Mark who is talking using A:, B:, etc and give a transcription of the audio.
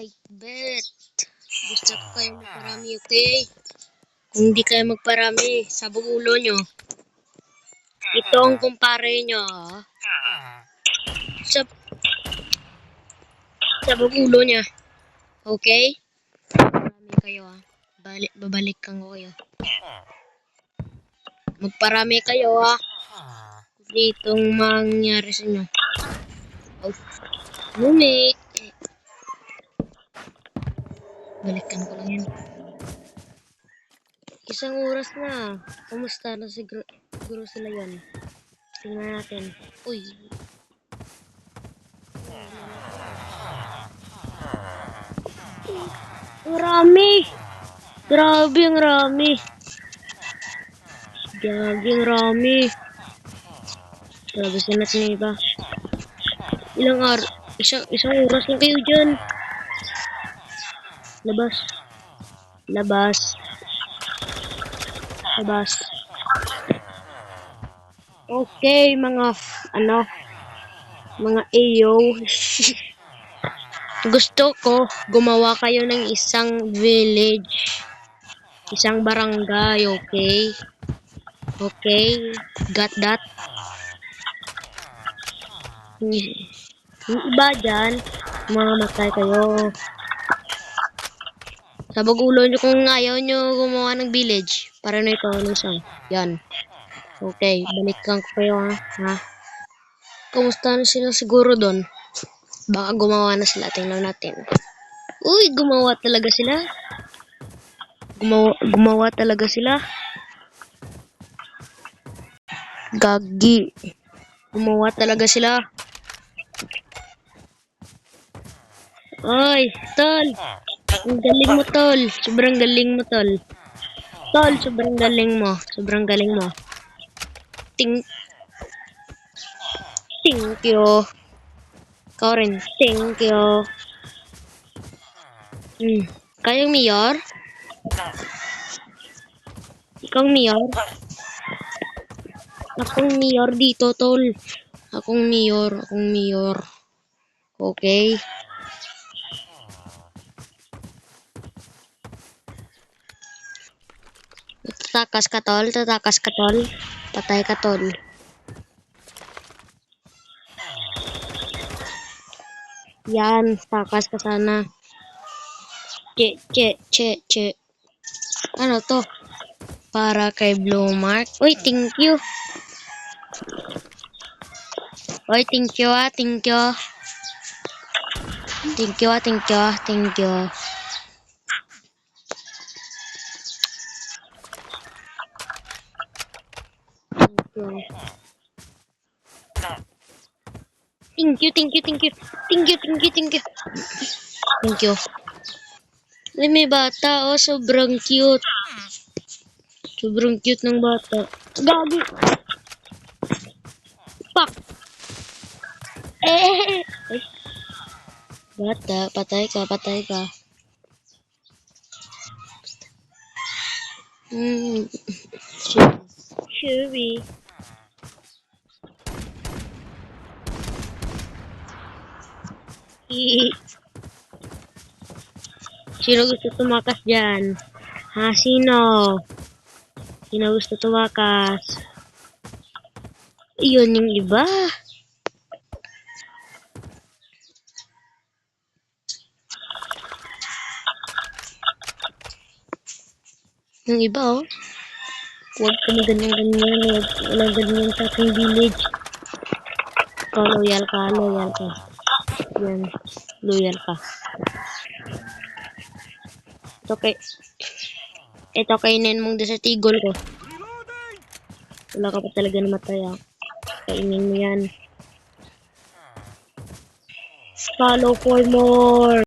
A: like bet. Gusto ko kayo magparami, okay? Kung hindi kayo magparami, sabog ulo nyo. Ito ang kumpare nyo. Sabog ulo niya. Okay? Magparami kayo babalikan ko kayo. Magparami kayo ditong mangyari sa inyo. Oh. Lumit. Balikan ko lang yan. Isang oras na. Kumusta na siguro sila yan? Tingnan natin. Uy. Marami. Grabe ang rami. Gaging rami. Grabe sa natin iba. Ilang araw? Isang oras lang kayo dyan. Labas. Okay, mga AO. Gusto ko gumawa kayo ng isang village. Isang barangay, okay? Okay, got that? Yung iba dyan, mamamatay kayo. Sabog ulo nyo kung ayaw nyo gumawa ng village. Para na ito, yan. Okay, balikan ko kayo ha. Kumusta na sila siguro doon? Baka gumawa na sila, tingnan natin. Uy, gumawa talaga sila. Gumawa talaga sila. Gagi. Gumawa talaga sila. Oy, tol. Ang galing mo, tol. Sobrang galing mo, tol. Tol, sobrang galing mo. Thank you. Ikaw rin. Thank you. Kayong mayor? Ikaw mayor? Akong mayor dito, tol. Akong mayor. Okay. Tatakas ka, tol. Patay ka, tol. Yan, takas ka sana. Che. Ano to? Para kay Blue Mark. Uy, thank you. Uy, thank you. Thank you. Thank you. May bata, sobrang cute. Sobrang cute ng bata. Gagi. Pak. Bata, patay ka. Chewy. Sino gusto tumakas dyan? Sino? Sino gusto tumakas? Iyon yung iba. Yung iba, Huwag ka ganyan. Walang ganyan sa ating village. Loyal ka. Yan. Loyal ka. Ito kainin mong desertigol ko. Wala ka pa talaga namatay Kainin mo yan. Follow for more.